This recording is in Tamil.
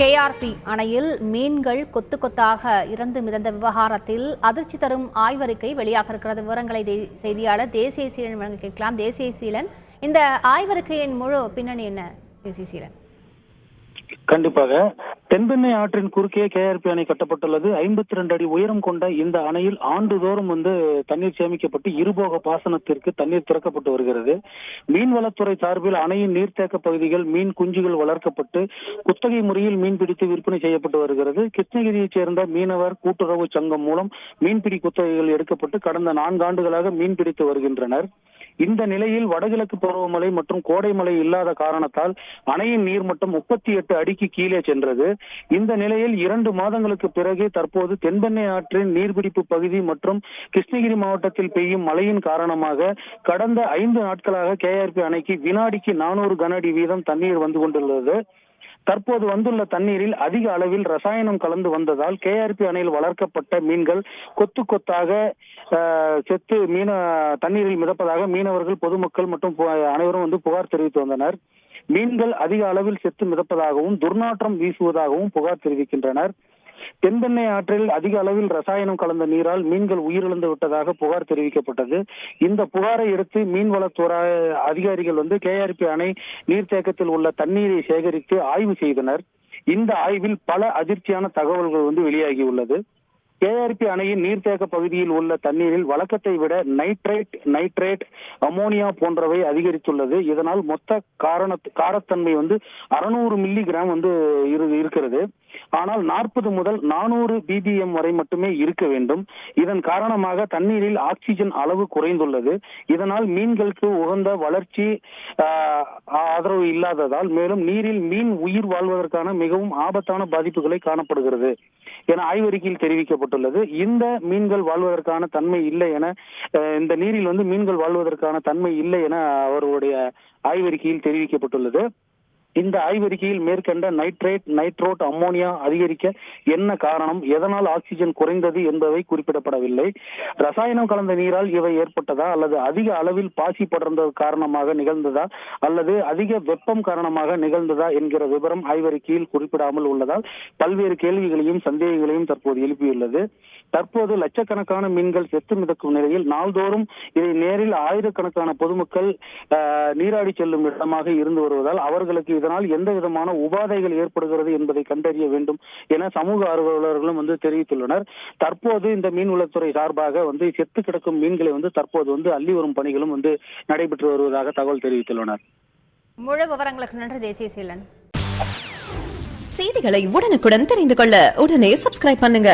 கேஆர்பி அணையில் மீன்கள் கொத்து கொத்தாக இறந்து மிதந்த விவகாரத்தில் அதிர்ச்சி தரும் ஆய்வறிக்கை வெளியாக இருக்கிறது. விவரங்களை செய்தியாளர் தேசிய சீலன் வழங்க கேட்கலாம். தேசிய சீலன், இந்த ஆய்வறிக்கையின் முழு பின்னணி என்ன? தேசிய சீலன். கண்டிப்பாக தென்பெண்ணை ஆற்றின் குறுக்கே கேஆர்பி அணை கட்டப்பட்டுள்ளது. 52 அடி உயரம் கொண்ட இந்த அணையில் ஆண்டுதோறும் தண்ணீர் சேமிக்கப்பட்டு இருபோக பாசனத்திற்கு தண்ணீர் திறக்கப்பட்டு வருகிறது. மீன்வளத்துறை சார்பில் அணையின் நீர்த்தேக்க பகுதிகள் மீன் குஞ்சுகள் வளர்க்கப்பட்டு குத்தகை முறையில் மீன்பிடித்து விற்பனை செய்யப்பட்டு வருகிறது. கிருஷ்ணகிரியைச் சேர்ந்த மீனவர் கூட்டுறவு சங்கம் மூலம் மீன்பிடி குத்தகைகள் எடுக்கப்பட்டு கடந்த 4 ஆண்டுகளாக மீன்பிடித்து வருகின்றனர். இந்த நிலையில் வடகிழக்கு பருவமழை மற்றும் கோடை மழை இல்லாத காரணத்தால் அணையின் நீர்மட்டம் 38 அடிக்கு கீழே சென்றது. இந்த நிலையில் 2 மாதங்களுக்கு பிறகு தற்போது தென்பெண்ணை ஆற்றின் நீர்பிடிப்பு பகுதி மற்றும் கிருஷ்ணகிரி மாவட்டத்தில் பெய்யும் மழையின் காரணமாக கடந்த 5 நாட்களாக கேஆர்பி அணைக்கு வினாடிக்கு 400 கன அடி வீதம் தண்ணீர் வந்து கொண்டுள்ளது. தற்போது வந்துள்ள தண்ணீரில் அதிக அளவில் ரசாயனம் கலந்து வந்ததால் கேஆர்பி அணையில் வளர்க்கப்பட்ட மீன்கள் கொத்து கொத்தாக செத்து தண்ணீரில் மிதப்பதாக மீனவர்கள், பொதுமக்கள் மற்றும் அனைவரும் புகார் தெரிவித்து வந்தனர். மீன்கள் அதிக அளவில் செத்து மிதப்பதாகவும் துர்நாற்றம் வீசுவதாகவும் புகார் தெரிவிக்கின்றனர். தென்பெண்ணை ஆற்றில் அதிக அளவில் ரசாயனம் கலந்த நீரால் மீன்கள் உயிரிழந்து விட்டதாக புகார் தெரிவிக்கப்பட்டது. இந்த புகாரை அடுத்து மீன்வளத்துறை அதிகாரிகள் கேஆர்பி அணை நீர்த்தேக்கத்தில் உள்ள தண்ணீரை சேகரித்து ஆய்வு செய்தனர். இந்த ஆய்வில் பல அதிர்ச்சியான தகவல்கள் வெளியாகியுள்ளது. கேஆர்பி அணையின் நீர்த்தேக்க பகுதியில் உள்ள தண்ணீரில் வழக்கத்தை விட நைட்ரேட், அமோனியா போன்றவை அதிகரித்துள்ளது. இதனால் மொத்த காரத்தன்மை 600 மில்லி கிராம் இருக்கிறது. ஆனால் 40 முதல் 400 ppm வரை மட்டுமே இருக்க வேண்டும். இதன் காரணமாக தண்ணீரில் ஆக்சிஜன் அளவு குறைந்துள்ளது. இதனால் மீன்களுக்கு உகந்த வளர்ச்சி ஆதரவு இல்லாததால் மேலும் நீரில் மீன் உயிர் வாழ்வதற்கான மிகவும் ஆபத்தான பாதிப்புகளை காணப்படுகிறது என ஆய்வறிக்கையில் தெரிவிக்கப்பட்டுள்ளது. இந்த மீன்கள் வாழ்வதற்கான தன்மை இல்லை என இந்த நீரில் மீன்கள் வாழ்வதற்கான தன்மை இல்லை என அவருடைய ஆய்வறிக்கையில் தெரிவிக்கப்பட்டுள்ளது. இந்த ஆய்வறிக்கையில் மேற்கண்ட நைட்ரோட், அம்மோனியா அதிகரிக்க என்ன காரணம், எதனால் ஆக்சிஜன் குறைந்தது என்பவை குறிப்பிடப்படவில்லை. ரசாயனம் கலந்த நீரால் இவை ஏற்பட்டதா அல்லது அதிக அளவில் பாசி படர்ந்த காரணமாக நிகழ்ந்ததா அல்லது அதிக வெப்பம் காரணமாக நிகழ்ந்ததா என்கிற விவரம் ஆய்வறிக்கையில் குறிப்பிடாமல் உள்ளதால் பல்வேறு கேள்விகளையும் சந்தேகங்களையும் தற்போது எழுப்பியுள்ளது. தற்போது லட்சக்கணக்கான மீன்கள் செத்து மிதக்கும் நிலையில் நாள்தோறும் இதை நேரில் ஆயிரக்கணக்கான பொதுமக்கள் நீராடி செல்லும் இடமாக இருந்து வருவதால் அவர்களுக்கு இதனால் எந்த விதமான உபாதைகள் ஏற்படுகிறது என்பதை கண்டறிய வேண்டும் என சமூக ஆர்வலர்களும் தெரிவித்துள்ளனர். தற்போது இந்த மீன்வளத்துறை சார்பாக செத்து கிடக்கும் மீன்களை தற்போது அள்ளி வரும் பணிகளும் நடைபெற்று வருவதாக தகவல் தெரிவித்துள்ளனர். முழு விவரங்களுக்கு நன்றி தேசிய சீலன். செய்திகளை உடனுக்குடன் தெரிந்து கொள்ள உடனே சப்ஸ்கிரைப் பண்ணுங்க.